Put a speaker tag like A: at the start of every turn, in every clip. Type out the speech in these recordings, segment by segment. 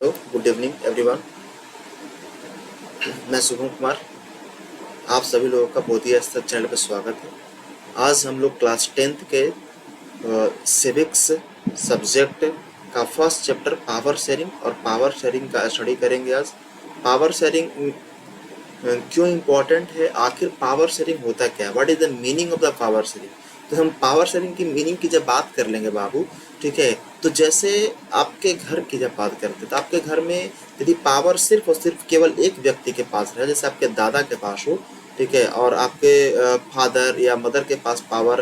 A: Hello, good evening everyone. मैं शुभम कुमार। आप सभी लोगों का बोधिया स्तर चैनल पर स्वागत है। आज हम लोग क्लास 10th के सिविक्स सब्जेक्ट का फर्स्ट चैप्टर पावर शेयरिंग और पावर शेयरिंग का स्टडी करेंगे। आज पावर शेयरिंग क्यों इम्पोर्टेंट है, आखिर पावर शेयरिंग होता क्या है, what is the meaning of the power sharing. तो हम पावर शेयरिंग की मीनिंग की जब बात कर लेंगे बाबू, ठीक है। तो जैसे आपके घर की जब बात करते हैं तो आपके घर में यदि पावर सिर्फ और सिर्फ केवल एक व्यक्ति के पास रहे, जैसे आपके दादा के पास हो, ठीक है, और आपके फादर या मदर के पास पावर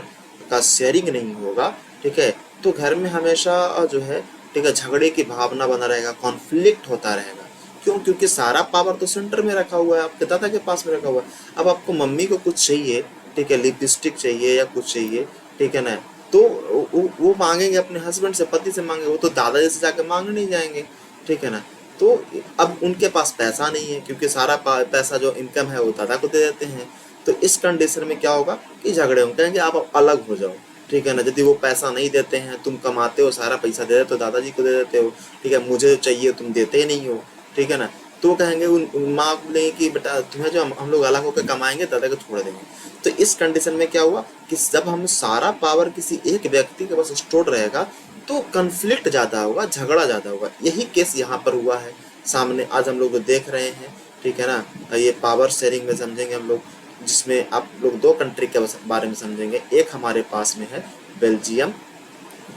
A: का शेयरिंग नहीं होगा, ठीक है, तो घर में हमेशा जो है, ठीक है, झगड़े की भावना बना रहेगा, कॉन्फ्लिक्ट होता रहेगा। क्यों? क्योंकि सारा पावर तो सेंटर में रखा हुआ है, आपके दादा के पास में रखा हुआ है। अब आपको मम्मी को कुछ चाहिए, ठीक है, लिपस्टिक चाहिए या कुछ चाहिए, ठीक है ना, तो वो मांगेंगे अपने हस्बैंड से, पति से मांगेंगे, वो तो दादाजी से जाके मांगने नहीं जाएंगे, ठीक है ना। तो अब उनके पास पैसा नहीं है, क्योंकि सारा पैसा जो इनकम है वो दादा को दे देते हैं। तो इस कंडीशन में क्या होगा कि झगड़े होंगे, कहेंगे आप अलग हो जाओ, ठीक है ना। यदि वो पैसा नहीं देते हैं, तुम कमाते हो, सारा पैसा दे देते हो, दादाजी को दे देते हो, ठीक है, मुझे चाहिए तुम देते ही नहीं हो, ठीक है ना। तो वो कहेंगे, उन माँ बोलेंगे कि बेटा तुम्हें जो हम लोग अलग होकर कमाएंगे, दादा को छोड़ देंगे। तो इस कंडीशन में क्या हुआ कि जब हम सारा पावर किसी एक व्यक्ति के पास स्टोर रहेगा तो कंफ्लिक्ट ज़्यादा होगा, झगड़ा ज़्यादा होगा। यही केस यहाँ पर हुआ है, सामने आज हम लोग देख रहे हैं, ठीक है ना। ये पावर शेयरिंग में समझेंगे हम लोग, जिसमें आप लोग दो कंट्री के बारे में समझेंगे। एक हमारे पास में है बेल्जियम,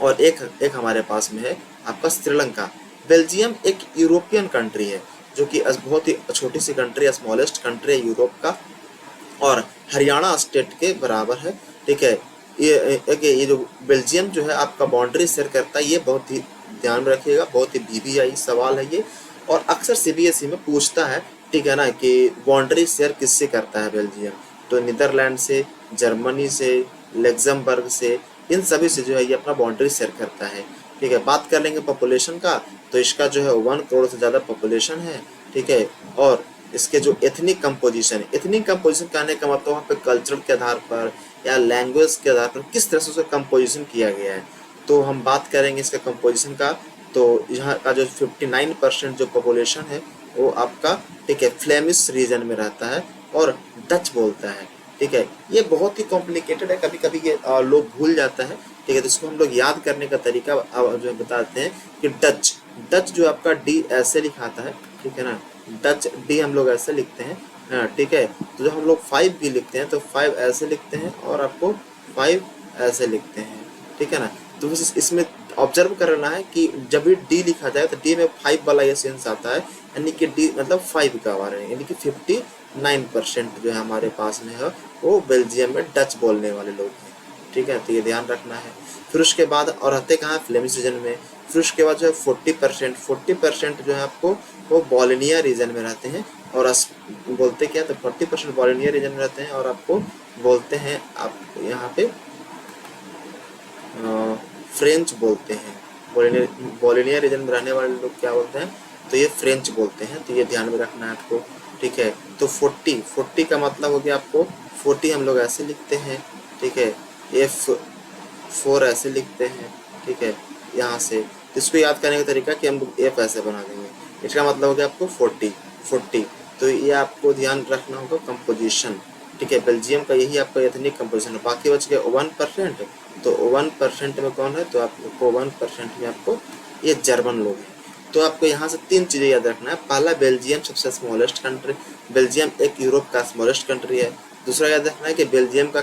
A: और एक एक हमारे पास में है आपका श्रीलंका। बेल्जियम एक यूरोपियन कंट्री है, जो कि बहुत ही छोटी सी कंट्री है, स्मॉलेस्ट कंट्री है यूरोप का, और हरियाणा स्टेट के बराबर है, ठीक है। ये जो बेल्जियम जो है आपका बाउंड्री शेयर करता है, ये बहुत ही ध्यान में रखिएगा, बहुत ही वीवीआई सवाल है ये, और अक्सर सीबीएसई में पूछता है, ठीक है ना, कि बाउंड्री शेयर किससे करता है बेल्जियम। तो नीदरलैंड से, जर्मनी से, लग्जमबर्ग से, इन सभी से जो है ये अपना बाउंड्री शेयर करता है, ठीक है। बात कर लेंगे पॉपुलेशन का, तो इसका जो है 1 करोड़ से ज़्यादा पॉपुलेशन है, ठीक है। और इसके जो एथनिक कंपोजिशन है, एथनिक कंपोजिशन कहने का मतलब वहाँ पे कल्चर के आधार पर या लैंग्वेज के आधार पर किस तरह से उसका कंपोजिशन किया गया है। तो हम बात करेंगे इसका कंपोजिशन का, तो यहाँ का जो 59% जो पॉपुलेशन है वो आपका, ठीक है, फ्लेमिश रीजन में रहता है और डच बोलता है, ठीक है। ये बहुत ही कॉम्प्लिकेटेड है, कभी कभी ये लोग भूल जाता है, ठीक है। तो इसको हम लोग याद करने का तरीका जो है बताते हैं कि डच, डच जो आपका डी ऐसे लिखाता है, ठीक है ना, डच डी हम लोग ऐसे लिखते हैं, हाँ, ठीक है। तो जब हम लोग 5 भी लिखते हैं तो 5 ऐसे लिखते हैं, और आपको 5 ऐसे लिखते हैं, ठीक है ना। तो बस इसमें ऑब्जर्व करना है कि जब भी डी लिखा जाए तो डी में 5 वाला ये सेंस आता है, यानी कि डी मतलब 5 का आ रहा है, यानी कि 59% जो है हमारे पास में है वो बेल्जियम में डच बोलने वाले लोग हैं, ठीक है। तो ये ध्यान रखना है। फिर उसके बाद और रहते कहाँ, फ्लेमिश रीजन में। फिर उसके बाद जो है 40% जो है आपको वो बॉलोनिया रीजन में रहते हैं, और बोलते क्या, तो 40% बॉलोनिया रीजन में रहते हैं, और आपको बोलते हैं आप यहाँ पे फ्रेंच बोलते हैं। बॉलोनिया रीजन में रहने वाले लोग क्या बोलते हैं, तो ये फ्रेंच बोलते हैं। तो ये ध्यान में रखना है आपको, ठीक है। तो 40 का मतलब हो गया आपको 40 हम लोग ऐसे लिखते हैं, ठीक है। F4 ऐसे लिखते हैं, ठीक है, यहाँ से। इसको याद करने का तरीका कि हम लोग F ऐसे बना देंगे, इसका मतलब हो गया आपको 40। तो ये आपको ध्यान रखना होगा कंपोजिशन, ठीक है। बेल्जियम का यही आपका एथनिक कंपोजिशन है। बाकी बच गया 1%, तो 1% में कौन है, तो आपको 1% में आपको ये जर्मन लोग हैं। तो आपको यहाँ से 3 चीज़ें याद रखना है। पहला, बेल्जियम सबसे स्मॉलेस्ट कंट्री, बेल्जियम एक यूरोप का स्मॉलेस्ट कंट्री है। दूसरा याद रखना है कि बेल्जियम का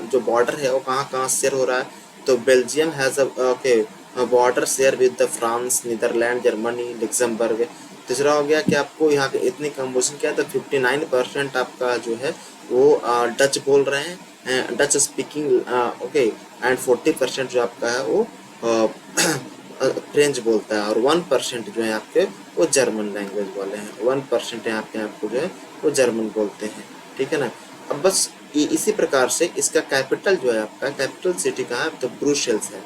A: जो बॉर्डर है वो कहाँ कहाँ शेयर हो रहा है, तो Belgium has okay border share with the France, Netherlands, Germany, Luxembourg. तीसरा हो गया कि आपको यहाँ के इतनी कंपोजिशन क्या है, तो 59% आपका जो है वो डच बोल रहे हैं, डच स्पीकिंग, ओके, एंड 40% जो आपका है वो फ्रेंच बोलता है, और 1% जो है आपके वो जर्मन लैंग्वेज वाले हैं। 1% यहाँ पे आपको जो है वो जर्मन बोलते हैं, ठीक है ना। अब बस इसी प्रकार से इसका कैपिटल जो है आपका, कैपिटल सिटी कहाँ है, तो ब्रुसेल्स है।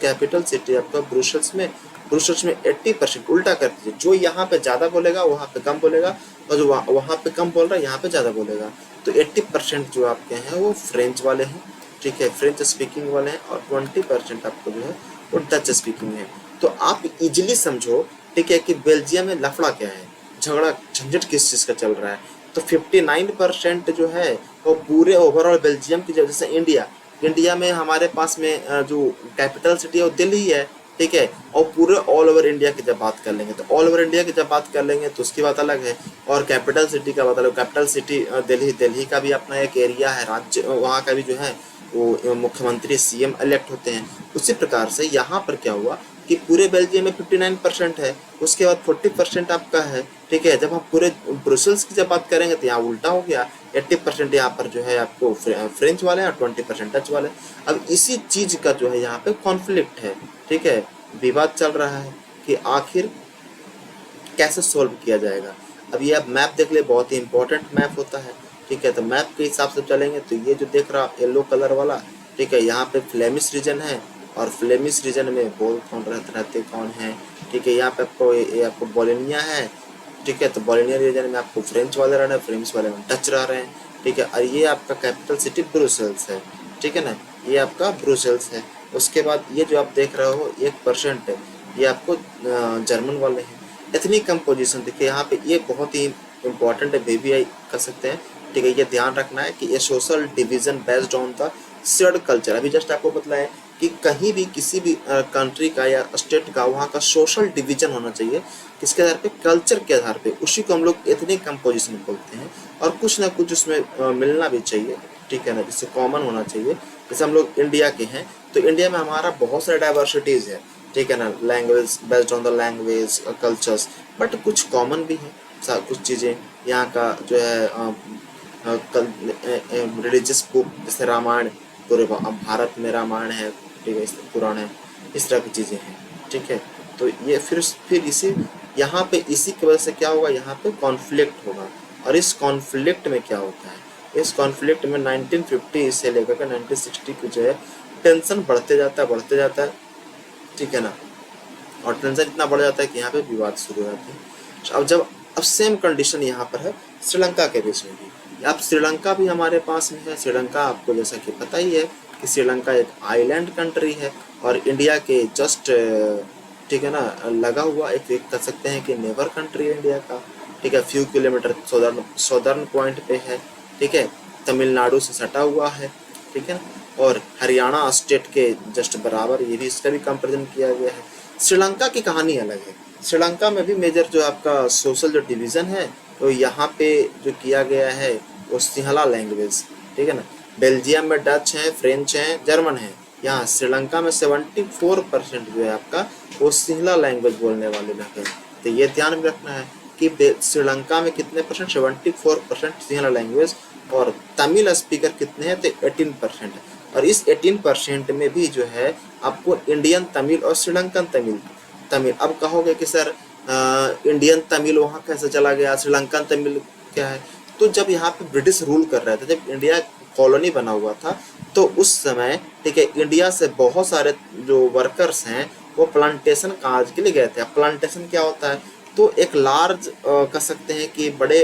A: कैपिटल सिटी आपका ब्रुसेल्स में। ब्रुसेल्स में 80%, उल्टा कर दीजिए, जो यहाँ पे ज़्यादा बोलेगा वहाँ पे कम बोलेगा, और जो वहाँ पे कम बोल रहा है यहाँ पे ज़्यादा बोलेगा। तो 80% जो आपके हैं वो फ्रेंच वाले हैं, ठीक है, फ्रेंच स्पीकिंग वाले हैं, और 20% आपको जो है वो डच स्पीकिंग है। तो आप इजीली समझो ठीक है, कि बेल्जियम में लफड़ा क्या है, झगड़ा झंझट किस चीज़ का चल रहा है। तो 59% जो है वो पूरे ओवरऑल बेल्जियम की, जैसे इंडिया, इंडिया में हमारे पास में जो कैपिटल सिटी है वो दिल्ली है, ठीक है। और पूरे ऑल ओवर इंडिया की जब बात कर लेंगे, तो ऑल ओवर इंडिया की जब बात कर लेंगे तो उसकी बात अलग है। और कैपिटल सिटी का बात अलग, कैपिटल सिटी दिल्ली, दिल्ली का भी अपना एक एरिया है, राज्य वहाँ का भी जो है वो मुख्यमंत्री सीएम इलेक्ट होते हैं। उसी प्रकार से यहाँ पर क्या हुआ कि पूरे बेल्जियम में 59% है, उसके बाद 40% आपका है, ठीक है। जब हम पूरे ब्रुसेल्स की जब बात करेंगे तो यहाँ उल्टा हो गया, 80% यहाँ पर जो है आपको फ्रेंच वाले हैं और 20% डच वाले। अब इसी चीज का जो है यहाँ पे कॉन्फ्लिक्ट है, ठीक है, विवाद चल रहा है कि आखिर कैसे सोल्व किया जाएगा। अब ये आप मैप देख ले, बहुत ही इंपॉर्टेंट मैप होता है, ठीक है। तो मैप के हिसाब से चलेंगे तो ये जो देख रहा येलो कलर वाला, ठीक है, यहाँ पे फ्लेमिश रीजन है, और फ्लेमिश रीजन में बोल कौन रहते कौन है, ठीक है। यहाँ पे आपको ये आपको बोलोनिया है, ठीक है। तो बोलोनिया रीजन में आपको फ्रेंच वाले रह रहे हैं, फ्रेंच वाले में डच रह रहे हैं, ठीक है। और ये आपका कैपिटल सिटी ब्रुसेल्स है, ठीक है ना, ये आपका ब्रुसेल्स है। उसके बाद ये जो आप देख रहे हो 1% है, ये आपको जर्मन वाले हैं। इतनी कंपोजिशन देखिए यहाँ पे, ये बहुत ही इंपॉर्टेंट है, वीवीआई कर सकते हैं, ठीक है। ये ध्यान रखना है कि ये social division based on the shared culture. अभी जस्ट आपको बताया कि कहीं भी किसी भी कंट्री का या स्टेट का वहाँ का सोशल डिवीजन होना चाहिए, किसके आधार पे, कल्चर के आधार पे, उसी को हम लोग एथनिक कंपोजिशन बोलते हैं। और कुछ ना कुछ उसमें मिलना भी चाहिए, ठीक है ना, जिससे कॉमन होना चाहिए। जैसे हम लोग इंडिया के हैं तो इंडिया में हमारा बहुत सारे डाइवर्सिटीज़ है, ठीक है ना, language based on the language cultures, but कुछ कॉमन भी है कुछ चीज़ें। यहाँ का जो है रिलीजियस बुक, जैसे रामायण, पूरे भारत में रामायण है, ठीक है, पुराण है, इस तरह की चीज़ें हैं, ठीक है। तो ये फिर इसी यहाँ पे इसी की वजह से क्या होगा, यहाँ पे कॉन्फ्लिक्ट होगा। और इस कॉन्फ्लिक्ट में क्या होता है, इस कॉन्फ्लिक्ट में 1950 से लेकर के 1960 की जो है टेंशन बढ़ते जाता है, ठीक है ना। और टेंशन इतना बढ़ जाता है कि यहाँ पे विवाद शुरू हो जाते हैं। अब सेम कंडीशन यहाँ पर है श्रीलंका के बीच में भी। अब श्रीलंका भी हमारे पास में है। श्रीलंका आपको जैसा कि पता ही है कि श्रीलंका एक आइलैंड कंट्री है और इंडिया के जस्ट, ठीक है ना, लगा हुआ एक कह सकते हैं कि नेबर कंट्री है इंडिया का, ठीक है। फ्यू किलोमीटर सदर्न पॉइंट पे है, ठीक है, तमिलनाडु से सटा हुआ है, ठीक है। और हरियाणा स्टेट के जस्ट बराबर, ये भी इसका भी कंपेरिजन किया गया है। श्रीलंका की कहानी अलग है। श्रीलंका में भी मेजर जो आपका सोशल जो डिवीज़न है तो यहाँ पे जो किया गया है वो सिंहला लैंग्वेज, ठीक है ना। बेल्जियम में डच है, फ्रेंच है, जर्मन है। यहाँ श्रीलंका में 74% जो है आपका वो सिंहला लैंग्वेज बोलने वाले लोग हैं। तो ये ध्यान में रखना है कि श्रीलंका में कितने परसेंट, 74% सिंहला लैंग्वेज, और तमिल स्पीकर कितने हैं, तो 18% है। और इस 18% में भी जो है आपको इंडियन तमिल और श्रीलंकन तमिल तमिल अब कहोगे कि सर इंडियन तमिल वहाँ कैसे चला गया, श्रीलंकन तमिल क्या है। तो जब यहाँ पे ब्रिटिश रूल कर रहे थे, जब इंडिया कॉलोनी बना हुआ था, तो उस समय, ठीक है, इंडिया से बहुत सारे जो वर्कर्स हैं वो प्लांटेशन काज के लिए गए थे। अब प्लांटेशन क्या होता है, तो एक लार्ज कह सकते हैं कि बड़े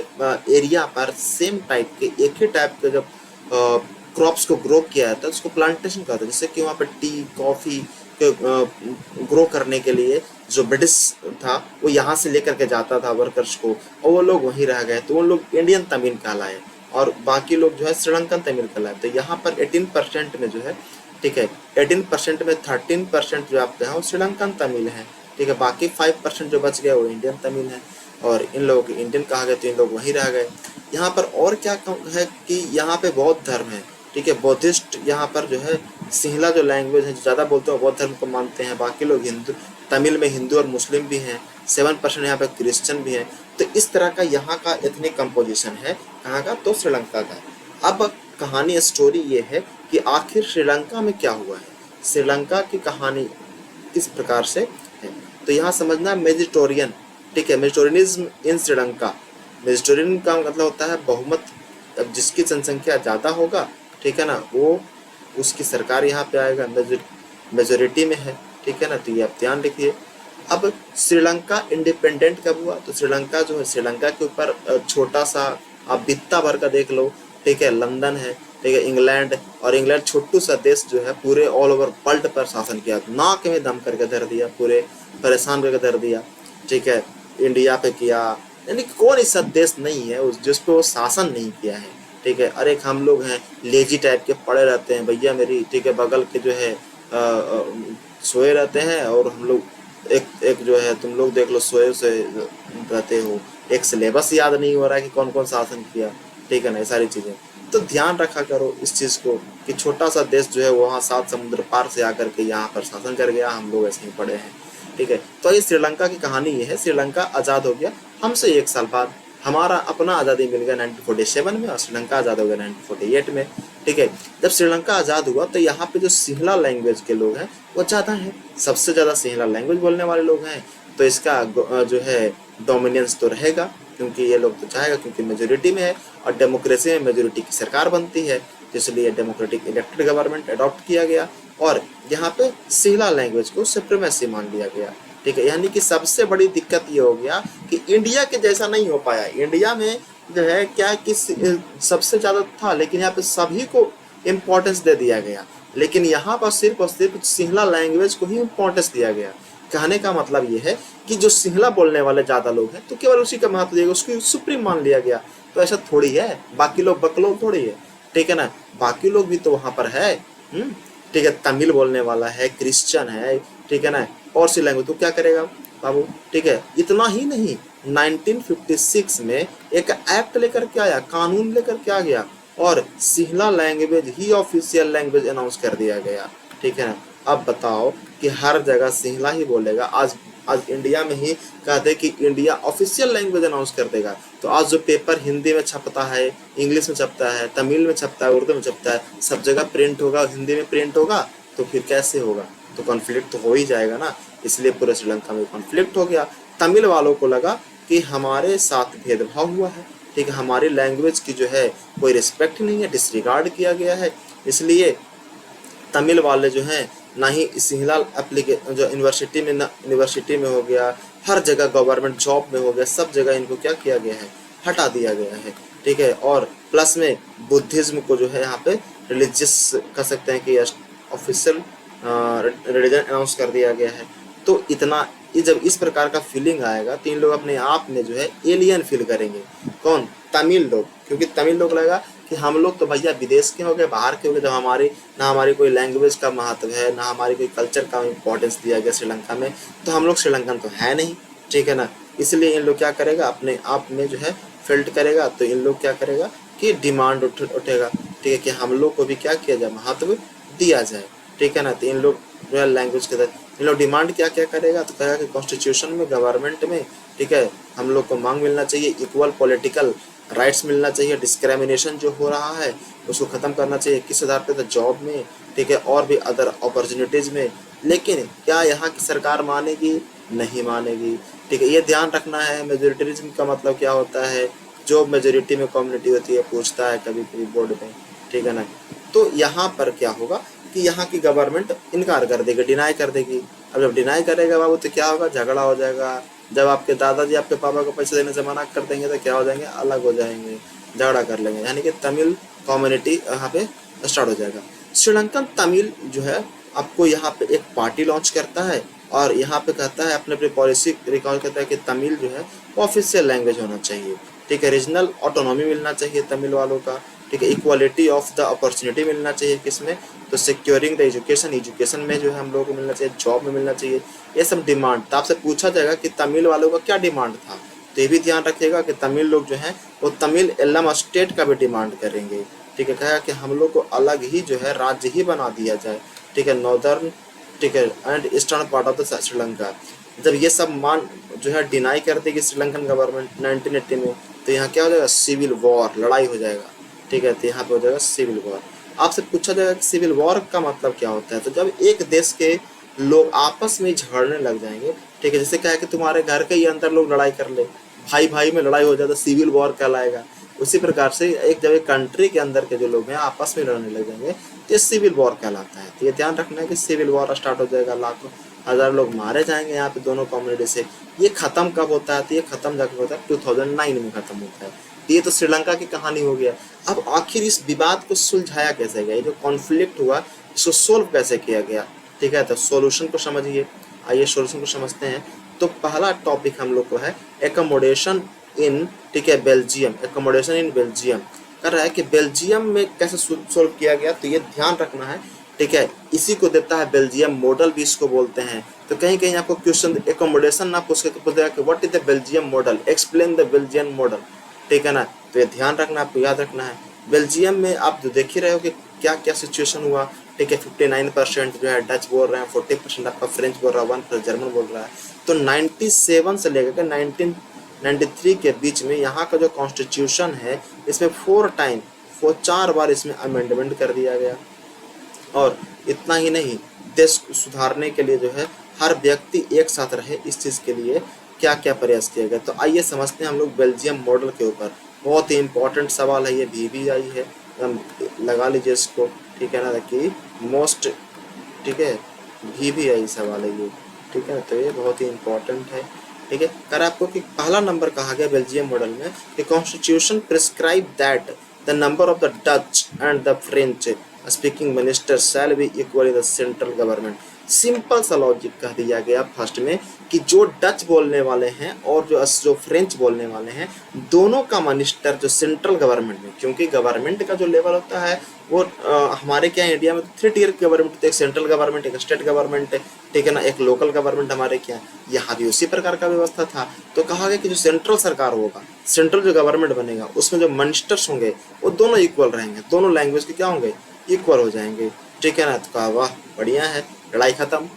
A: एरिया पर सेम टाइप के, एक ही टाइप के जब क्रॉप्स को ग्रो किया जाता है उसको प्लांटेशन कहते हैं। जैसे कि वहाँ पर टी, कॉफ़ी ग्रो करने के लिए जो ब्रिटिश था वो यहाँ से लेकर के जाता था वर्कर्स को, और वो लोग वहीं रह गए, तो वो लोग इंडियन तमिल कहलाए और बाकी लोग जो है श्रीलंकन तमिल कहलाए। तो यहाँ पर 18% में जो है, ठीक है, 18% में 13% जो आपके हैं वो श्रीलंकन तमिल है, ठीक है। बाकी 5% जो बच गए वो इंडियन तमिल है, और इन लोगों को इंडियन कहा गया तो इन लोग वहीं रह गए। यहाँ पर और क्या है कि यहाँ पे बौद्ध धर्म है, ठीक है, बौद्धिस्ट यहाँ पर जो है सिंहला जो लैंग्वेज है जो ज़्यादा बोलते हैं बौद्ध धर्म को मानते हैं। बाकी लोग हिंदू, तमिल में हिंदू और मुस्लिम भी हैं, 7% यहाँ पर क्रिश्चियन भी हैं। तो इस तरह का यहाँ का एथनिक कंपोजिशन है, कहाँ का, तो श्रीलंका का। अब कहानी स्टोरी ये है कि आखिर श्रीलंका में क्या हुआ है, श्रीलंका की कहानी किस प्रकार से है। तो यहाँ समझना मेडिटेरियन, ठीक है, मेडिटेरियनिज्म इन श्रीलंका। मेडिटेरियन का मतलब होता है बहुमत, अब जिसकी जनसंख्या ज़्यादा होगा, ठीक है ना, वो उसकी सरकार यहाँ पे आएगा, मेजोरिटी में है, ठीक है ना। तो ये आप ध्यान रखिए। अब श्रीलंका इंडिपेंडेंट कब हुआ, तो श्रीलंका जो है, श्रीलंका के ऊपर छोटा सा आप बित्ता भर का देख लो, ठीक है, लंदन है, ठीक है, इंग्लैंड, और इंग्लैंड छोटू सा देश जो है पूरे ऑल ओवर वर्ल्ड पर शासन किया, नाक में दम करके धर दिया, पूरे परेशान करके धर दिया। ठीक है, इंडिया पे किया, यानी कि कौन ऐसा देश नहीं है उस जिस पे वो शासन नहीं किया है। ठीक है, अरे एक हम लोग हैं लेजी टाइप के पड़े रहते हैं भैया मेरी, ठीक है, बगल के जो है सोए रहते हैं, और हम लोग एक एक जो है तुम लोग देख लो सोए से रहते हो, एक सिलेबस याद नहीं हो रहा है कि कौन कौन शासन किया। ठीक है ना, ये सारी चीजें तो ध्यान रखा करो इस चीज को कि छोटा सा देश जो है वहाँ 7 समुद्र पार से आकर के यहाँ पर शासन कर गया, हम लोग ऐसे ही पड़े हैं। ठीक है, तो ये श्रीलंका की कहानी ये है। श्रीलंका आज़ाद हो गया हमसे 1 साल बाद, हमारा अपना आज़ादी मिल गया 1947 में, और श्रीलंका आज़ाद हो गया 1948 में। ठीक है, जब श्रीलंका आज़ाद हुआ तो यहाँ पे जो सिंहला लैंग्वेज के लोग हैं वो ज़्यादा हैं, सबसे ज़्यादा सिंहला लैंग्वेज बोलने वाले लोग हैं। तो इसका जो है डोमिनेंस तो रहेगा, क्योंकि ये लोग तो चाहेगा, क्योंकि मेजोरिटी में है, और डेमोक्रेसी में मेजोरिटी की सरकार बनती है, इसलिए डेमोक्रेटिक इलेक्टेड गवर्नमेंट अडॉप्ट किया गया, और यहाँ पे सिंहला लैंग्वेज को सुप्रीमेसी मान लिया गया। ठीक है, यानी कि सबसे बड़ी दिक्कत ये हो गया कि इंडिया के जैसा नहीं हो पाया। इंडिया में जो है क्या कि सबसे ज़्यादा था, लेकिन यहाँ पे सभी को इम्पोर्टेंस दे दिया गया, लेकिन यहाँ पर सिर्फ और सिर्फ सिंहला लैंग्वेज को ही इम्पोर्टेंस दिया गया। कहने का मतलब ये है कि जो सिंहला बोलने वाले ज़्यादा लोग हैं तो केवल उसी का महत्व दिया गया, उसकी सुप्रीम मान लिया गया। तो ऐसा थोड़ी है, बाकी लोग बकलोल थोड़ी है। ठीक है ना, बाकी लोग भी तो वहाँ पर है। ठीक है, तमिल बोलने वाला है, क्रिश्चियन है, ठीक है ना, और सी लैंग्वेज, तो क्या करेगा बाबू। ठीक है, इतना ही नहीं, 1956 में एक एक्ट लेकर के आया, कानून लेकर के आ गया, और सिंहला लैंग्वेज ही ऑफिशियल लैंग्वेज अनाउंस कर दिया गया। ठीक है ना, अब बताओ कि हर जगह सिंहला ही बोलेगा। आज आज इंडिया में ही कहते कि इंडिया ऑफिशियल लैंग्वेज अनाउंस कर देगा, तो आज जो पेपर हिंदी में छपता है, इंग्लिश में छपता है, तमिल में छपता है, उर्दू में छपता है, सब जगह प्रिंट होगा, हिंदी में प्रिंट होगा, तो फिर कैसे होगा, तो कॉन्फ्लिक्ट तो हो ही जाएगा ना। इसलिए पूरे श्रीलंका में कॉन्फ्लिक्ट हो गया। तमिल वालों को लगा कि हमारे साथ भेदभाव हुआ है, ठीक है, हमारी लैंग्वेज की जो है कोई रिस्पेक्ट नहीं है, डिसरिगार्ड किया गया है। इसलिए तमिल वाले जो हैं ना ही सिंहला एप्लीकेशन जो यूनिवर्सिटी में हो गया, हर जगह गवर्नमेंट जॉब में हो गया, सब जगह इनको क्या किया गया है, हटा दिया गया है। ठीक है, और प्लस में बुद्धिज्म को जो है यहाँ पे रिलीजियस कह सकते हैं कि ऑफिशियल रिलीजन अनाउंस कर दिया गया है। तो इतना जब इस प्रकार का फीलिंग आएगा तो इन लोग अपने आप में जो है एलियन फील करेंगे। कौन? तमिल लोग, क्योंकि तमिल लोग लगेगा कि हम लोग तो भैया विदेश के हो गए, बाहर के हो गए, जब हमारी कोई लैंग्वेज का महत्व है, ना हमारी कोई कल्चर का इम्पोर्टेंस दिया गया श्रीलंका में, तो हम लोग श्रीलंकन तो है नहीं। ठीक है ना, इसलिए इन लोग क्या करेगा, अपने आप में जो है फिल्ट करेगा। तो इन लोग क्या करेगा कि डिमांड उठेगा, ठीक है, कि हम लोग को भी क्या किया जाए, महत्व दिया जाए। ठीक है ना, तो इन लोग जो है लैंग्वेज के इन लोग डिमांड क्या क्या करेगा, तो कहेगा कि कॉन्स्टिट्यूशन में, गवर्नमेंट में, ठीक है, हम लोग को मांग मिलना चाहिए, इक्वल पॉलिटिकल राइट्स मिलना चाहिए, डिस्क्रिमिनेशन जो हो रहा है उसको ख़त्म करना चाहिए। किस आधार पे? तो जॉब में, ठीक है, और भी अदर अपॉर्चुनिटीज़ में। लेकिन क्या यहाँ की सरकार मानेगी? नहीं मानेगी। ठीक है, ये ध्यान रखना है। मेजोरिटरिज्म का मतलब क्या होता है? जो मेजोरिटी में कम्युनिटी होती है पूछता है कभी कभी बोर्ड में, ठीक है ना। तो यहाँ पर क्या होगा कि यहाँ की गवर्नमेंट इनकार कर देगी, डिनाई कर देगी। अब जब डिनाई करेगा बाबू तो क्या होगा, झगड़ा हो जाएगा। जब आपके दादाजी आपके पापा को पैसे देने से मना कर देंगे तो क्या हो जाएंगे, अलग हो जाएंगे, झगड़ा कर लेंगे, यानी कि तमिल कम्युनिटी यहाँ पे स्टार्ट हो जाएगा। श्रीलंकन तमिल जो है आपको यहाँ पे एक पार्टी लॉन्च करता है, और यहाँ पे कहता है अपने पॉलिसी रिकॉर्ड करता है कि तमिल जो है ऑफिशियल लैंग्वेज होना चाहिए। ठीक है, रीजनल ऑटोनॉमी मिलना चाहिए तमिल वालों का। ठीक है, इक्वालिटी ऑफ द अपॉर्चुनिटी मिलना चाहिए, किसमें? तो सिक्योरिंग द एजुकेशन में जो है हम लोगों को मिलना चाहिए, जॉब में मिलना चाहिए। ये सब डिमांड। तो आपसे पूछा जाएगा कि तमिल वालों का क्या डिमांड था, तो ये भी ध्यान रखिएगा कि तमिल लोग जो हैं वो तमिल एल्लम स्टेट का भी डिमांड करेंगे। ठीक है, कहा कि हम लोग को अलग ही जो है राज्य ही बना दिया जाए। ठीक है, नॉर्दर्न, ठीक है, and eastern part of the Sri Lanka. जब ये सब मान जो है डिनाई कर देगी श्रीलंकन गवर्नमेंट 1980 में, तो यहाँ क्या हो जाएगा, सिविल वॉर, लड़ाई हो जाएगा। ठीक है, तो यहाँ पे हो जाएगा सिविल वॉर। आपसे पूछा जाएगा कि सिविल वॉर का मतलब क्या होता है, तो जब एक देश के लोग आपस में झगड़ने लग जाएंगे, ठीक है, जैसे क्या है कि तुम्हारे घर के ही अंदर लोग लड़ाई कर ले, भाई भाई में लड़ाई हो जाए तो सिविल वॉर कहलाएगा। उसी प्रकार से जब एक कंट्री के अंदर के जो लोग हैं आपस में लड़ने लग जाएंगे तो ये सिविल वॉर कहलाता है। तो ये ध्यान रखना है कि सिविल वॉर स्टार्ट हो जाएगा, लाखों हज़ार लोग मारे जाएंगे यहाँ पे दोनों कम्युनिटी से। ये खत्म कब होता है, तो ये खत्म जाकर होता है 2009 में खत्म होता है। ये तो श्रीलंका की कहानी हो गया। अब आखिर इस विवाद को सुलझाया कैसे गया, ये जो कॉन्फ्लिक्ट हुआ इसको सोल्व कैसे किया गया, ठीक है, तो सॉल्यूशन को समझिए। आइए सॉल्यूशन को समझते हैं। तो पहला टॉपिक हम लोग को है एकोमोडेशन इन, ठीक है, बेल्जियम। एकोमोडेशन इन बेल्जियम कर रहा है कि बेल्जियम में कैसे सोल्व किया गया, तो ये ध्यान रखना है, ठीक है। इसी को देता है बेल्जियम मॉडल भी इसको बोलते हैं। तो कहीं कहीं आपको क्वेश्चन एकोमोडेशन ना पूछ के पूछ देगा कि what is the Belgium model, explain the Belgian model, ठीक है ना। तो ये ध्यान रखना, आपको याद रखना है। बेल्जियम में आप जो देख ही रहे हो कि क्या क्या सिचुएशन हुआ, ठीक है। 59% जो है डच बोल रहे हैं, 40% आपका फ्रेंच बोल रहा है, 1% जर्मन बोल रहा है। तो 97 से लेकर 1993 के बीच में यहाँ का जो कॉन्स्टिट्यूशन है, इसमें 4 बार इसमें अमेंडमेंट कर दिया गया। और इतना ही नहीं, देश को सुधारने के लिए जो है हर व्यक्ति एक साथ रहे, इस चीज़ के लिए क्या क्या प्रयास किया गया। तो आइए समझते हैं हम लोग बेल्जियम मॉडल के ऊपर। बहुत ही इंपॉर्टेंट सवाल है ये, भी आई है, हम लगा लीजिए इसको, ठीक है ना, कि मोस्ट, ठीक है, भी आई सवाल है ये, ठीक है। तो ये बहुत ही इंपॉर्टेंट है, ठीक है। कर आपको कि पहला नंबर कहा गया बेल्जियम मॉडल में कि constitution prescribe that the number of the Dutch and the French speaking minister shall be equal in the central government. Simple सा लॉजिक कह दिया गया फर्स्ट में कि जो डच बोलने वाले हैं और जो फ्रेंच बोलने वाले हैं, दोनों का मिनिस्टर जो सेंट्रल गवर्नमेंट में, क्योंकि गवर्नमेंट का जो लेवल होता है वो हमारे क्या इंडिया में 3 टियर गवर्नमेंट, एक सेंट्रल गवर्नमेंट, एक स्टेट गवर्नमेंट, ठीक है ना, एक लोकल गवर्नमेंट हमारे क्या, यहाँ भी उसी प्रकार का व्यवस्था था। तो कहा गया कि जो सेंट्रल सरकार होगा, सेंट्रल जो गवर्नमेंट बनेगा, उसमें जो मिनिस्टर्स होंगे वो दोनों इक्वल रहेंगे, दोनों लैंग्वेज के क्या होंगे, इक्वल हो जाएंगे, ठीक है ना। तो कहा वाह बढ़िया है, लड़ाई खत्म,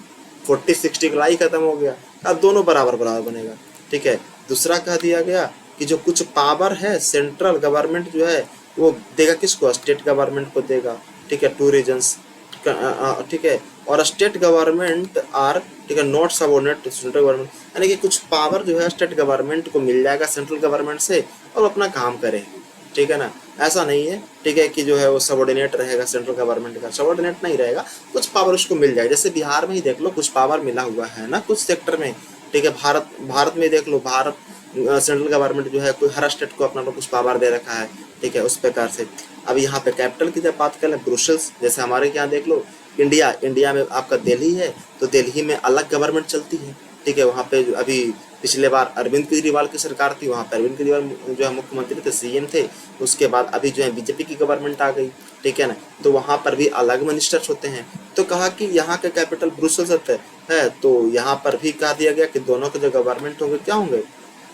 A: 40-60 की लड़ाई खत्म हो गया, अब दोनों बराबर बराबर बनेगा, ठीक है। दूसरा कह दिया गया कि जो कुछ पावर है सेंट्रल गवर्नमेंट जो है वो देगा किसको, स्टेट गवर्नमेंट को देगा, ठीक है, 2 रीजन्स, ठीक है। और स्टेट गवर्नमेंट आर, ठीक है, not subordinate to central government, यानी कि कुछ पावर जो है स्टेट गवर्नमेंट को मिल जाएगा सेंट्रल गवर्नमेंट से और अपना काम करेंगे, ठीक है ना। ऐसा नहीं है, ठीक है, कि जो है वो सबऑर्डिनेट रहेगा सेंट्रल गवर्नमेंट का, सबऑर्डिनेट नहीं रहेगा, कुछ पावर उसको मिल जाएगा। जैसे बिहार में ही देख लो, कुछ पावर मिला हुआ है ना कुछ सेक्टर में, ठीक है। भारत में देख लो, भारत सेंट्रल गवर्नमेंट जो है कोई हर स्टेट को अपना कुछ पावर दे रखा है, ठीक है, उस प्रकार से। अब यहाँ पे कैपिटल की जब बात करें, ब्रुसेल्स, जैसे हमारे यहाँ देख लो, इंडिया में आपका दिल्ली है, तो दिल्ली में अलग गवर्नमेंट चलती है, ठीक है। वहाँ पे अभी पिछले बार अरविंद केजरीवाल की सरकार थी, वहाँ पे अरविंद केजरीवाल जो है मुख्यमंत्री थे, सीएम थे। उसके बाद अभी जो है बीजेपी की गवर्नमेंट आ गई, ठीक है ना, तो वहाँ पर भी अलग मिनिस्टर्स होते हैं। तो कहा कि यहाँ का कैपिटल ब्रुसेल्स है, तो यहाँ पर भी कह दिया गया कि दोनों के जो गवर्नमेंट होंगे क्या होंगे,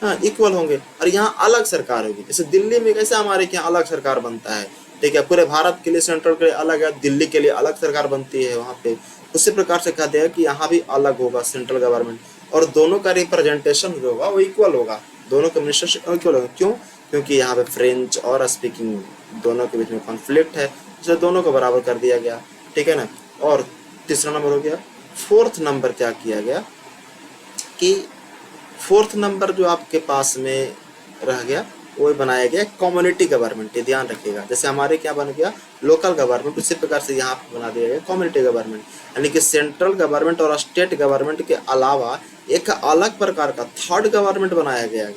A: हाँ, इक्वल होंगे। और यहाँ अलग सरकार होगी, जैसे दिल्ली में कैसे हमारे यहाँ अलग सरकार बनता है, ठीक है, पूरे भारत के लिए सेंट्रल के लिए अलग है, दिल्ली के लिए अलग सरकार बनती है वहाँ पे, उसी प्रकार से कहते हैं कि यहाँ भी अलग होगा सेंट्रल गवर्नमेंट, और दोनों का रिप्रेजेंटेशन जो होगा वो इक्वल होगा, दोनों का मिनिस्टर इक्वल होगा। क्यों? क्योंकि यहाँ पे फ्रेंच और स्पीकिंग दोनों के बीच में कॉन्फ्लिक्ट है, इसलिए दोनों को बराबर कर दिया गया, ठीक है ना। और तीसरा नंबर हो गया। फोर्थ नंबर क्या किया गया कि फोर्थ नंबर जो आपके पास में रह गया वो बनाया गया कम्युनिटी गवर्नमेंट। ये ध्यान रखिएगा, जैसे हमारे क्या बन गया लोकल गवर्नमेंट, उसी प्रकार से यहाँ पे बना दिया गया कम्युनिटी गवर्नमेंट, यानी कि सेंट्रल गवर्नमेंट और स्टेट गवर्नमेंट के अलावा एक अलग प्रकार का थर्ड गवर्नमेंट बनाया गया,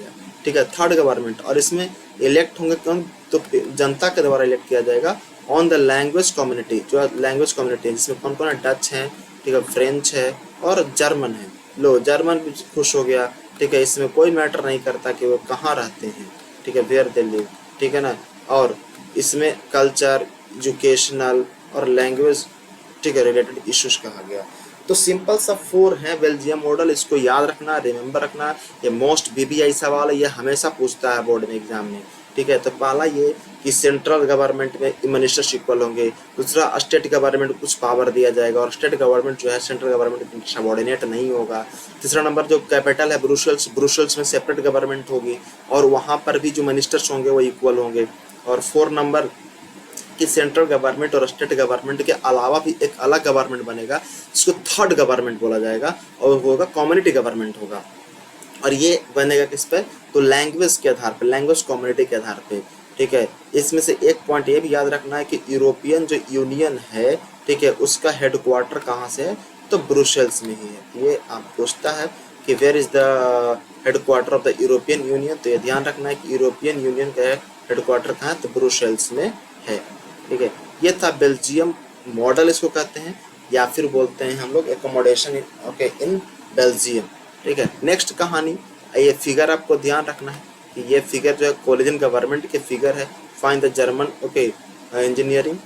A: ठीक है, थर्ड गवर्नमेंट। और इसमें इलेक्ट होंगे कौन, तो जनता के द्वारा इलेक्ट किया जाएगा ऑन द लैंग्वेज कम्युनिटी, जो लैंग्वेज कम्युनिटी है, जिसमें कौन कौन है, डच है, ठीक है, फ्रेंच है और जर्मन है। लो जर्मन भी खुश हो गया, ठीक है, इसमें कोई मैटर नहीं करता कि वो कहाँ रहते हैं, ठीक है, वेयर दे लिव, ठीक है ना। और इसमें कल्चर, एजुकेशनल और लैंग्वेज, ठीक है, रिलेटेड इश्यूज कहा गया। तो सिंपल सा 4 है बेल्जियम मॉडल, इसको याद रखना, रिमेंबर रखना। ये मोस्ट बीबीआई सवाल है, ये हमेशा पूछता है बोर्ड में एग्जाम में, ठीक है। तो पहला ये कि सेंट्रल गवर्नमेंट में मिनिस्टर्स इक्वल होंगे। दूसरा, स्टेट गवर्नमेंट को कुछ पावर दिया जाएगा और स्टेट गवर्नमेंट जो है सेंट्रल गवर्नमेंट सबॉर्डिनेट नहीं होगा। तीसरा नंबर, जो कैपिटल है ब्रुसेल्स में सेपरेट गवर्नमेंट होगी और वहाँ पर भी जो मिनिस्टर्स होंगे वो इक्वल होंगे। और 4 नंबर कि सेंट्रल गवर्नमेंट और स्टेट गवर्नमेंट के अलावा भी एक अलग गवर्नमेंट बनेगा जिसको थर्ड गवर्नमेंट बोला जाएगा और वो होगा कम्युनिटी गवर्नमेंट होगा। और ये बनेगा किस पे, तो लैंग्वेज के आधार पे, लैंग्वेज कम्युनिटी के आधार पे, ठीक है। इसमें से एक पॉइंट ये भी याद रखना है कि यूरोपियन जो यूनियन है, ठीक है, उसका हेडक्वार्टर कहाँ से है, तो ब्रुसेल्स में ही है। ये आप पूछता है कि where is the headquarter of the European Union, तो ये ध्यान रखना है कि यूरोपियन यूनियन का हेडक्वार्टर कहाँ है, तो ब्रुसेल्स में है, ठीक है। ये था बेल्जियम मॉडल, इसको कहते हैं, या फिर बोलते हैं हम लोग accommodation in, okay, in Belgium. ठीक है, नेक्स्ट कहानी, ये फिगर आपको ध्यान रखना है कि ये फिगर जो है कोलिजन गवर्नमेंट के फिगर है। Find the German, okay, engineering,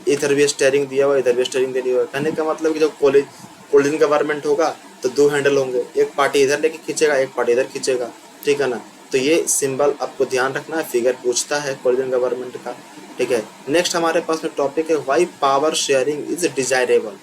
A: इधर भी स्टेयरिंग दिया हुआ, इधर भी स्टेयरिंग दिया हुआ। कहने का मतलब कि जब कोलिजन गवर्नमेंट होगा तो दो हैंडल होंगे, एक पार्टी इधर लेके खींचेगा, एक पार्टी इधर खींचेगा। ठीक है ना, तो ये सिंबल आपको ध्यान रखना है, फिगर पूछता है कोलिजन गवर्नमेंट का। ठीक है, नेक्स्ट हमारे पास में टॉपिक है why power sharing is desirable.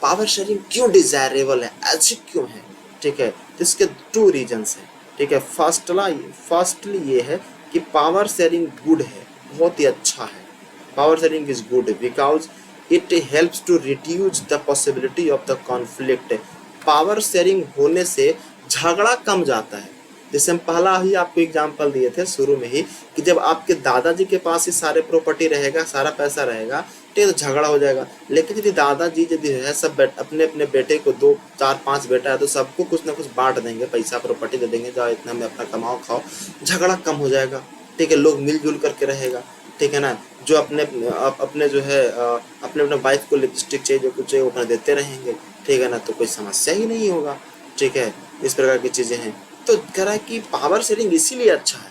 A: Power sharing क्यों डिजायरेबल है, ऐसे क्यों है? ठीक है, तो इसके टू रीजंस हैं। ठीक है, फर्स्टली ये है कि पावर शेयरिंग गुड है, बहुत ही अच्छा है। Power sharing is good because it helps to reduce the possibility of the conflict. Power sharing होने से झगड़ा कम जाता है। जैसे हम पहला ही आपको एग्जांपल दिए थे शुरू में ही कि जब आपके दादाजी के पास ही सारे प्रॉपर्टी रहेगा, सारा पैसा रहेगा, ठीक है, तो झगड़ा हो जाएगा। लेकिन यदि दादाजी यदि है सब अपने अपने बेटे को, 2 4 5 बेटा है तो सबको कुछ ना कुछ बांट देंगे, पैसा प्रॉपर्टी दे देंगे, जाओ इतना में अपना कमाओ खाओ, झगड़ा कम हो जाएगा। ठीक है, लोग मिलजुल करके रहेगा। ठीक है ना, जो अपने जो है अपने अपने वाइफ को लिपस्टिक चाहिए, जो कुछ चाहिए वो अपना देते रहेंगे। ठीक है ना, तो कोई समस्या ही नहीं होगा। ठीक है, इस प्रकार की चीज़ें हैं। तो कह रहा है कि पावर शेयरिंग इसीलिए अच्छा है।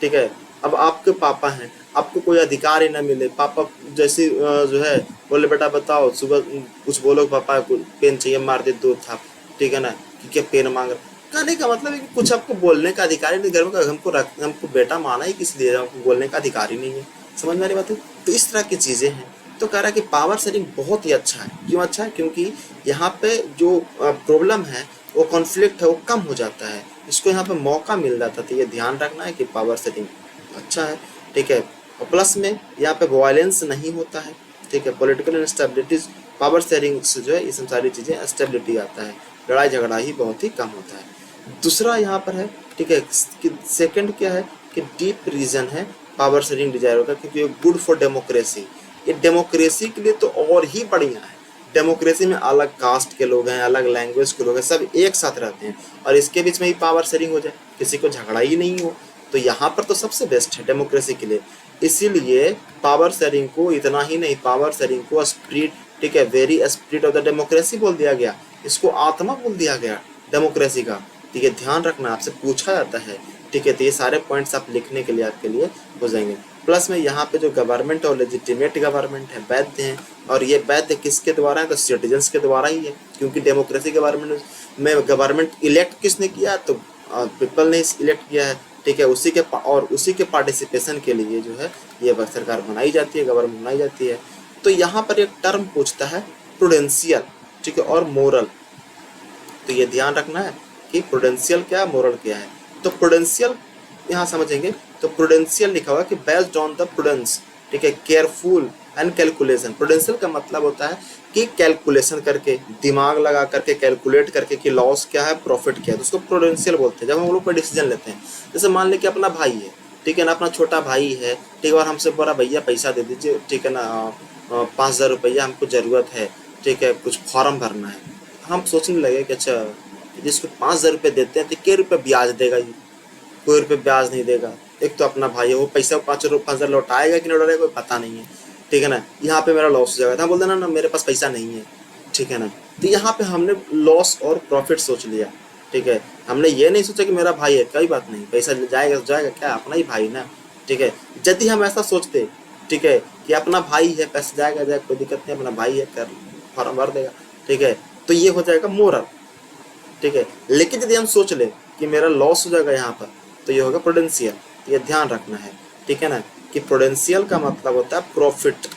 A: ठीक है, अब आपके पापा हैं, आपको कोई अधिकार ही ना मिले, पापा जैसे जो है बोले बेटा बताओ, सुबह कुछ बोलो पापा को पेन चाहिए, मार दे दो थाप। ठीक है ना, कि क्या पेन मांग रहा, कहने का मतलब है कि कुछ आपको बोलने का अधिकार ही नहीं, घर में हमको बेटा माना ही किस लिए, हमको बोलने का अधिकार ही नहीं है। समझ में आ रही बात है? तो इस तरह की चीज़ें हैं। तो कह रहा है कि पावर शेयरिंग बहुत ही अच्छा है। क्यों अच्छा है? क्योंकि यहाँ पे जो प्रॉब्लम है, वो कॉन्फ्लिक्ट है, वो कम हो जाता है, इसको यहाँ पे मौका मिल जाता है। तो ये ध्यान रखना है कि पावर शेयरिंग अच्छा है। ठीक है, और प्लस में यहाँ पे वायलेंस नहीं होता है। ठीक है, पॉलिटिकल इंस्टेबिलिटीज पावर शेयरिंग से जो है ये सब सारी चीज़ें स्टेबिलिटी आता है, लड़ाई झगड़ा ही बहुत ही कम होता है। दूसरा यहाँ पर है, ठीक है, कि सेकंड क्या है कि डीप रीजन है पावर शेयरिंग डिजायर होगा, क्योंकि ये गुड फॉर डेमोक्रेसी। ये डेमोक्रेसी के लिए तो और ही बढ़िया है। डेमोक्रेसी में अलग कास्ट के लोग हैं, अलग लैंग्वेज के लोग हैं, सब एक साथ रहते हैं, और इसके बीच में ही पावर शेयरिंग हो जाए, किसी को झगड़ा ही नहीं हो, तो यहाँ पर तो सबसे बेस्ट है डेमोक्रेसी के लिए। इसीलिए पावर शेयरिंग को इतना ही नहीं, पावर शेयरिंग को स्पिरिट, ठीक है, very spirit of the democracy बोल दिया गया, इसको आत्मा बोल दिया गया डेमोक्रेसी का। ठीक है, ध्यान रखना, आपसे पूछा जाता है। ठीक है, तो ये सारे पॉइंट्स आप लिखने के लिए आपके लिए हो जाएंगे। प्लस में यहाँ पे जो गवर्नमेंट और लेजिटिमेट गवर्नमेंट है, वैध हैं, और ये वैध किसके द्वारा है? तो सिटीजन्स के द्वारा ही है, क्योंकि डेमोक्रेसी गवर्नमेंट में गवर्नमेंट इलेक्ट किसने किया? तो पीपल ने इलेक्ट किया है। ठीक है, उसी के पार्टिसिपेशन के लिए जो है ये सरकार बनाई जाती है, गवर्नमेंट बनाई जाती है। तो यहाँ पर एक टर्म पूछता है प्रूडेंशियल, ठीक है, और मोरल। तो ये ध्यान रखना है कि प्रूडेंशियल क्या है, मोरल क्या है। तो प्रूडेंशियल यहाँ समझेंगे, तो प्रूडेंशियल लिखा हुआ कि बेस्ड ऑन द प्रूडेंस, ठीक है, केयरफुल एंड कैलकुलेशन। प्रूडेंशियल का मतलब होता है कि कैलकुलेशन करके, दिमाग लगा करके कैलकुलेट करके कि लॉस क्या है, प्रॉफिट क्या है, तो उसको प्रूडेंशियल बोलते हैं। जब हम लोग कोई डिसीजन लेते हैं, जैसे मान लें कि अपना भाई है, ठीक है ना, अपना छोटा भाई है, ठीक है, और हमसे बोला भैया पैसा दे दीजिए, ठीक है ना, 5,000 रुपया हमको ज़रूरत है, ठीक है, कुछ फॉर्म भरना है। हम सोचने लगे कि अच्छा जिसको 5,000 रुपये देते हैं तो क्या रुपये ब्याज देगा, ये कोई रुपये ब्याज नहीं देगा। एक तो अपना भाई है, वो पैसा 5,000 लौटाएगा कि नहीं लौटाएगा कोई पता नहीं है। ठीक है ना, यहाँ पे मेरा लॉस हो जाएगा, तो हम बोल देना ना मेरे पास पैसा नहीं है। ठीक है ना, तो यहाँ पे हमने लॉस और प्रॉफिट सोच लिया। ठीक है, हमने ये नहीं सोचा कि मेरा भाई है, कोई बात नहीं, पैसा जाएगा तो जाएगा, क्या अपना ही भाई ना। ठीक है, यदि हम ऐसा सोचते, ठीक है, कि अपना भाई है, पैसा जाएगा जाएगा कोई दिक्कत नहीं, अपना भाई है, कर फॉर्म भर देगा, ठीक है, तो ये हो जाएगा मोरल। ठीक है, लेकिन यदि हम सोच ले कि मेरा लॉस हो जाएगा यहाँ पर, तो ये होगा प्रूडेंशियल। ये ध्यान रखना है, ठीक है ना, कि प्रूडेंशियल का मतलब होता है प्रॉफिट,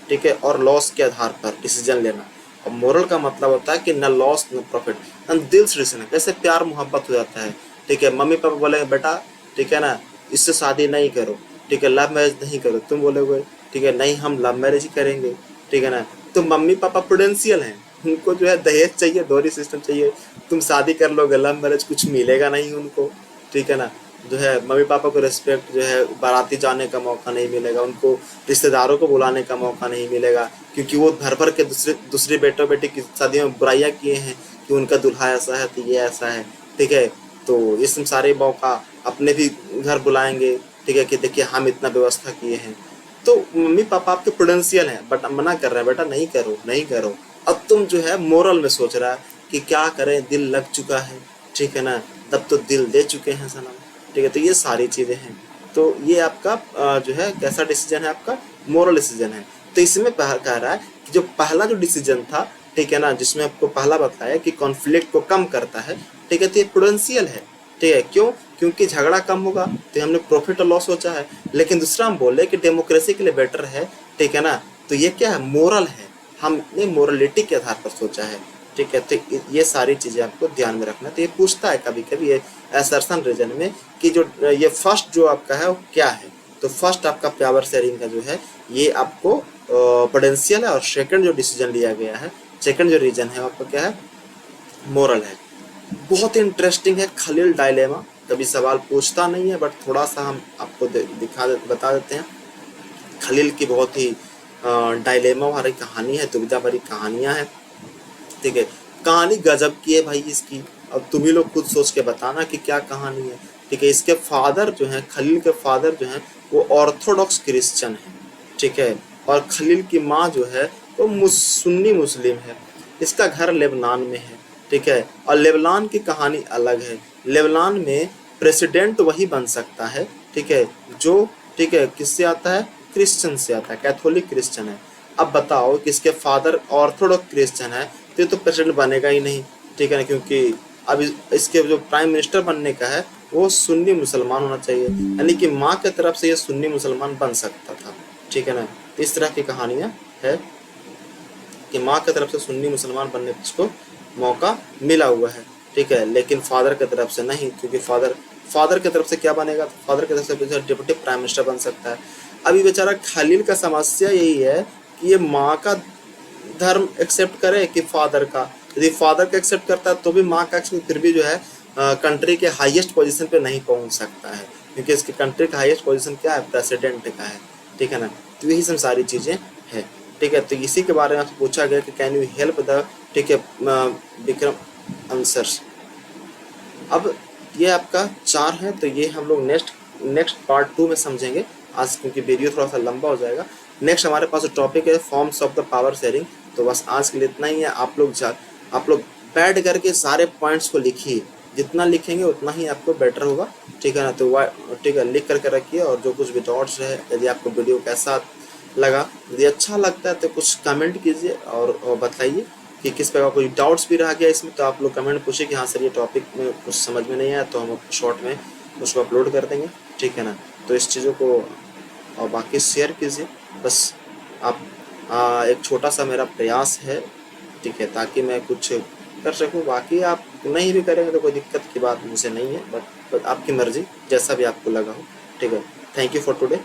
A: ठीक है, और लॉस के आधार पर डिसीजन लेना, और मोरल का मतलब होता है कि न लॉस न प्रॉफिट, हम दिल से डिसीजन, जैसे प्यार मोहब्बत हो जाता है। ठीक है, मम्मी पापा बोलेंगे बेटा, ठीक है ना, इससे शादी नहीं करो, ठीक है, लव मैरिज नहीं करो, तुम बोलोगे ठीक है नहीं हम लव मैरिज ही करेंगे। ठीक है ना, तो मम्मी पापा प्रूडेंशियल हैं, उनको जो है दहेज चाहिए, दोहरी सिस्टम चाहिए, तुम शादी कर लोगे लव मैरिज, कुछ मिलेगा नहीं उनको। ठीक है ना, जो है मम्मी पापा को रिस्पेक्ट, जो है बाराती जाने का मौका नहीं मिलेगा, उनको रिश्तेदारों को बुलाने का मौका नहीं मिलेगा, क्योंकि वो भर भर के दूसरे बेटों बेटी की शादियों में बुराइयाँ किए हैं कि उनका दूल्हा ऐसा है तो ये ऐसा है। ठीक है, तो ये सब सारे मौका अपने भी घर बुलाएंगे, ठीक है, कि देखिए हम इतना व्यवस्था किए हैं। तो मम्मी पापा आपके प्रूडेंशियल हैं, बट मना कर रहे हैं बेटा नहीं करो नहीं करो। अब तुम जो है मोरल में सोच रहा है, कि क्या करें, दिल लग चुका है, ठीक है ना, तब तो दिल दे चुके हैं सनम, ठीक है। तो ये सारी चीज़ें हैं। तो ये आपका जो है कैसा डिसीजन है, आपका मोरल डिसीजन है। तो इसमें कह रहा है कि जो पहला जो डिसीजन था, ठीक है ना, जिसमें आपको पहला बताया कि कॉन्फ्लिक्ट को कम करता है, ठीक है, तो ये प्रूडेंशियल है, ठीक है। क्यों? क्योंकि झगड़ा कम होगा, तो हमने प्रॉफिट और लॉस सोचा है। लेकिन दूसरा हम बोले कि डेमोक्रेसी के लिए बेटर है, ठीक है ना, तो ये क्या है, मोरल है, हमने मोरलिटी के आधार पर सोचा है, ठीक है। तो ये सारी चीज़ें आपको ध्यान में रखना। तो ये पूछता है कभी कभी ये असर्शन रीजन में कि जो ये फर्स्ट जो आपका है वो क्या है। तो फर्स्ट आपका पावर शेयरिंग का जो है ये आपको पोटेंशियल है, और सेकंड जो डिसीजन लिया गया है, सेकंड जो रीजन है आपका क्या है, मोरल है। बहुत इंटरेस्टिंग है खलील डायलेमा, कभी सवाल पूछता नहीं है बट थोड़ा सा हम आपको बता देते हैं। खलील की बहुत ही डायलेमा भरी कहानी है, दुविधा भरी कहानियाँ हैं, ठीक है। कहानी गजब की है भाई इसकी। अब तुम ही लोग खुद सोच के बताना कि क्या कहानी है, ठीक है। इसके फादर जो हैं, खलील के फादर जो हैं वो ऑर्थोडॉक्स क्रिश्चियन है, ठीक है। और खलील की माँ जो है वो सुन्नी मुस्लिम है। इसका घर लेबनान में है, ठीक है। और लेबनान की कहानी अलग है। लेबनान में प्रेसिडेंट वही बन सकता है, ठीक है, जो, ठीक है, किससे आता है, क्रिश्चियन से आता है, कैथोलिक क्रिश्चियन है। अब बताओ कि इसके फादर ऑर्थोडॉक्स क्रिश्चियन है तो प्रेसिडेंट बनेगा ही नहीं, ठीक है ना, क्योंकि अब इसके जो प्राइम मिनिस्टर बनने का है वो सुन्नी मुसलमान होना चाहिए, यानी कि माँ के तरफ से ये सुन्नी मुसलमान बन सकता था, ठीक है ना। इस तरह की कहानियाँ है कि माँ की तरफ से सुन्नी मुसलमान बनने का इसको मौका मिला हुआ है, ठीक है। लेकिन फादर की तरफ से नहीं, क्योंकि फादर की तरफ से क्या बनेगा, फादर की तरफ से डिप्टी प्राइम मिनिस्टर बन सकता है। अभी बेचारा खलील का समस्या यही है कि ये माँ का धर्म एक्सेप्ट करे कि फादर का। यदि फादर का एक्सेप्ट करता है तो भी माँ का फिर भी जो है कंट्री के हाईएस्ट पोजीशन पे नहीं पहुंच सकता है, क्योंकि इसकी कंट्री का हाईएस्ट पोजीशन क्या है, प्रेसिडेंट का है, ठीक है ना। तो यही सब सारी चीज़ें हैं, ठीक है। तो इसी के बारे में आपसे पूछा गया कि कैन यू हेल्प द, ठीक है, विक्रम आंसर्स। अब ये आपका 4 है, तो ये हम लोग नेक्स्ट पार्ट 2 में समझेंगे आज, क्योंकि वीडियो थोड़ा सा लंबा हो जाएगा। नेक्स्ट हमारे पास टॉपिक है forms of the power sharing. तो बस आज के लिए इतना ही है। आप लोग बैठ करके सारे पॉइंट्स को लिखिए, जितना लिखेंगे उतना ही आपको बेटर होगा, ठीक है ना। तो ठीक है, लिख करके रखिए, और जो कुछ भी डाउट्स है, यदि आपको वीडियो कैसा लगा, यदि अच्छा लगता है तो कुछ कमेंट कीजिए और बताइए कि किस प्रकार कोई डाउट्स भी रह गया इसमें, तो आप लोग कमेंट पूछिए कि हाँ सर ये टॉपिक में कुछ समझ में नहीं आया, तो हम शॉर्ट में उसको अपलोड कर देंगे, ठीक है ना। तो इस चीज़ों को और बाकी शेयर कीजिए। बस आप एक छोटा सा मेरा प्रयास है, ठीक है, ताकि मैं कुछ कर सकूं। बाकी आप नहीं भी करेंगे तो कोई दिक्कत की बात मुझे नहीं है, बट आपकी मर्जी, जैसा भी आपको लगा हो, ठीक है। Thank you for today.